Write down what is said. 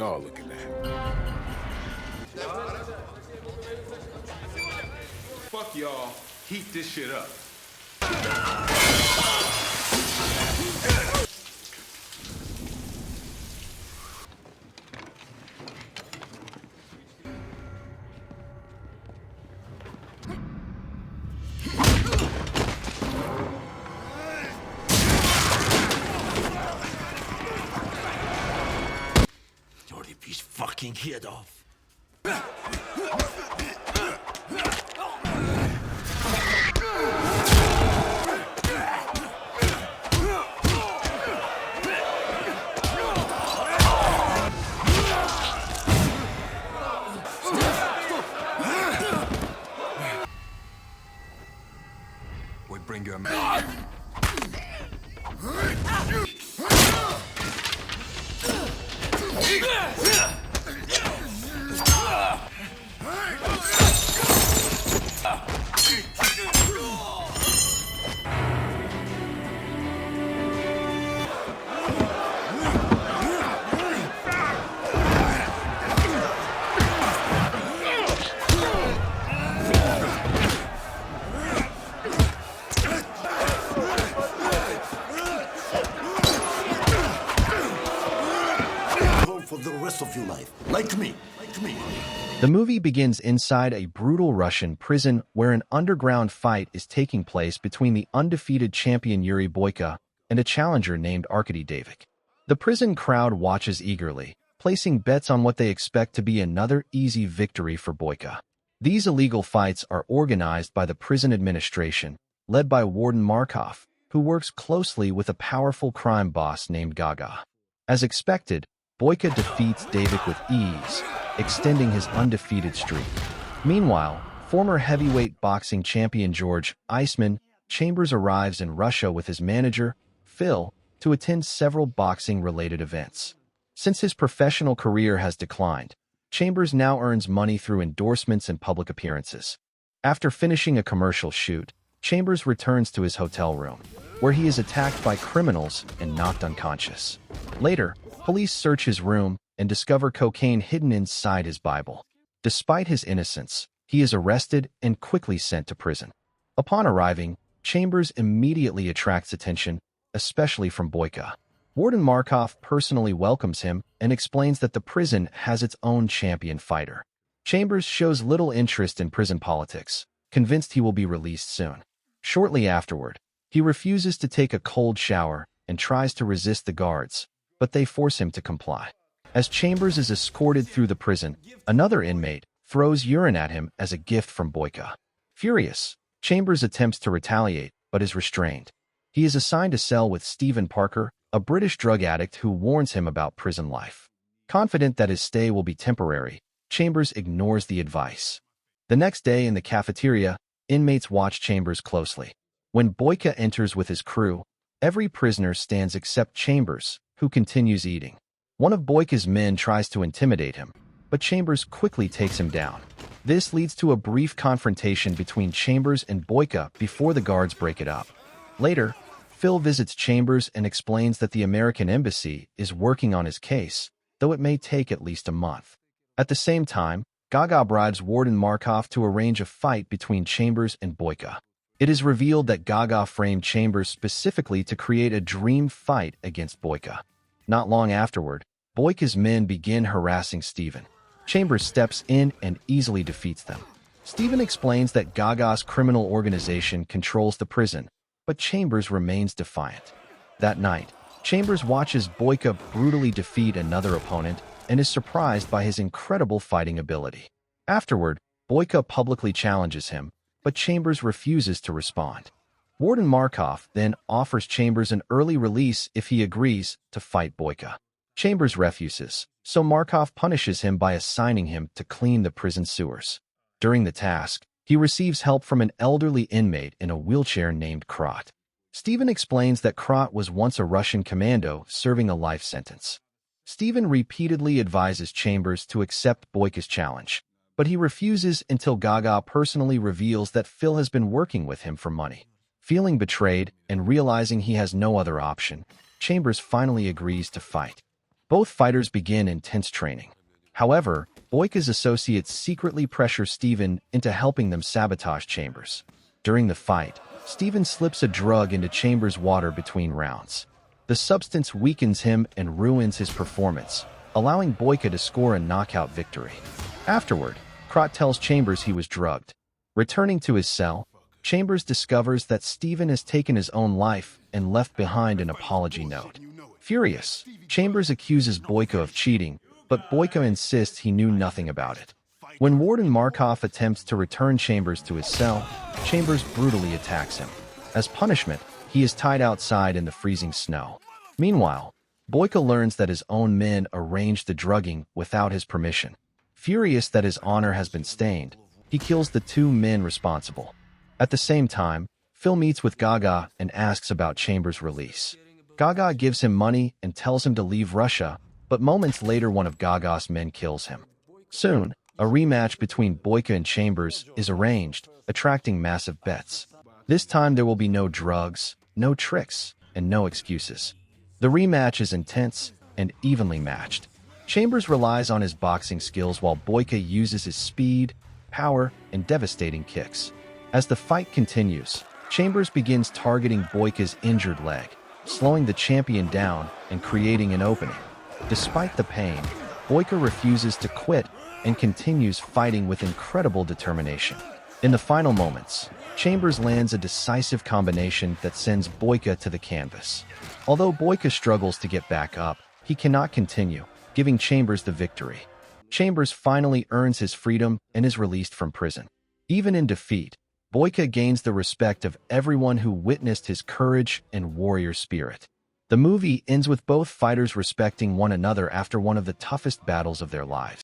y'all looking at? Fuck y'all. Heat this shit up. Rip his fucking head off. We bring your man. For the rest of your life. Like me. The movie begins inside a brutal Russian prison where an underground fight is taking place between the undefeated champion Yuri Boyka and a challenger named Arkady Davik. The prison crowd watches eagerly, placing bets on what they expect to be another easy victory for Boyka. These illegal fights are organized by the prison administration, led by Warden Markov, who works closely with a powerful crime boss named Gaga. As expected, Boyka defeats Davik with ease, extending his undefeated streak. Meanwhile, former heavyweight boxing champion George "Iceman" Chambers arrives in Russia with his manager, Phil, to attend several boxing-related events. Since his professional career has declined, Chambers now earns money through endorsements and public appearances. After finishing a commercial shoot, Chambers returns to his hotel room, where he is attacked by criminals and knocked unconscious. Later, police search his room and discover cocaine hidden inside his Bible. Despite his innocence, he is arrested and quickly sent to prison. Upon arriving, Chambers immediately attracts attention, especially from Boyka. Warden Markov personally welcomes him and explains that the prison has its own champion fighter. Chambers shows little interest in prison politics, convinced he will be released soon. Shortly afterward, he refuses to take a cold shower and tries to resist the guards, but they force him to comply. As Chambers is escorted through the prison, another inmate throws urine at him as a gift from Boyka. Furious, Chambers attempts to retaliate, but is restrained. He is assigned a cell with Stephen Parker, a British drug addict who warns him about prison life. Confident that his stay will be temporary, Chambers ignores the advice. The next day in the cafeteria, inmates watch Chambers closely. When Boyka enters with his crew, every prisoner stands except Chambers, who continues eating. One of Boyka's men tries to intimidate him, but Chambers quickly takes him down. This leads to a brief confrontation between Chambers and Boyka before the guards break it up. Later, Phil visits Chambers and explains that the American embassy is working on his case, though it may take at least a month. At the same time, Gaga bribes Warden Markov to arrange a fight between Chambers and Boyka. It is revealed that Gaga framed Chambers specifically to create a dream fight against Boyka. Not long afterward, Boyka's men begin harassing Stephen. Chambers steps in and easily defeats them. Stephen explains that Gaga's criminal organization controls the prison, but Chambers remains defiant. That night, Chambers watches Boyka brutally defeat another opponent and is surprised by his incredible fighting ability. Afterward, Boyka publicly challenges him, but Chambers refuses to respond. Warden Markov then offers Chambers an early release if he agrees to fight Boyka. Chambers refuses, so Markov punishes him by assigning him to clean the prison sewers. During the task, he receives help from an elderly inmate in a wheelchair named Krot. Stephen explains that Krot was once a Russian commando serving a life sentence. Stephen repeatedly advises Chambers to accept Boyka's challenge, but he refuses until Gaga personally reveals that Phil has been working with him for money. Feeling betrayed and realizing he has no other option, Chambers finally agrees to fight. Both fighters begin intense training. However, Boyka's associates secretly pressure Steven into helping them sabotage Chambers. During the fight, Steven slips a drug into Chambers' water between rounds. The substance weakens him and ruins his performance, allowing Boyka to score a knockout victory. Afterward, Krot tells Chambers he was drugged. Returning to his cell, Chambers discovers that Steven has taken his own life and left behind an apology note. Furious, Chambers accuses Boyka of cheating, but Boyka insists he knew nothing about it. When Warden Markov attempts to return Chambers to his cell, Chambers brutally attacks him. As punishment, he is tied outside in the freezing snow. Meanwhile, Boyka learns that his own men arranged the drugging without his permission. Furious that his honor has been stained, he kills the two men responsible. At the same time, Phil meets with Gaga and asks about Chambers' release. Gaga gives him money and tells him to leave Russia, but moments later one of Gaga's men kills him. Soon, a rematch between Boyka and Chambers is arranged, attracting massive bets. This time there will be no drugs, no tricks, and no excuses. The rematch is intense and evenly matched. Chambers relies on his boxing skills while Boyka uses his speed, power, and devastating kicks. As the fight continues, Chambers begins targeting Boyka's injured leg, slowing the champion down and creating an opening. Despite the pain, Boyka refuses to quit and continues fighting with incredible determination. In the final moments, Chambers lands a decisive combination that sends Boyka to the canvas. Although Boyka struggles to get back up, he cannot continue, giving Chambers the victory. Chambers finally earns his freedom and is released from prison. Even in defeat, Boyka gains the respect of everyone who witnessed his courage and warrior spirit. The movie ends with both fighters respecting one another after one of the toughest battles of their lives.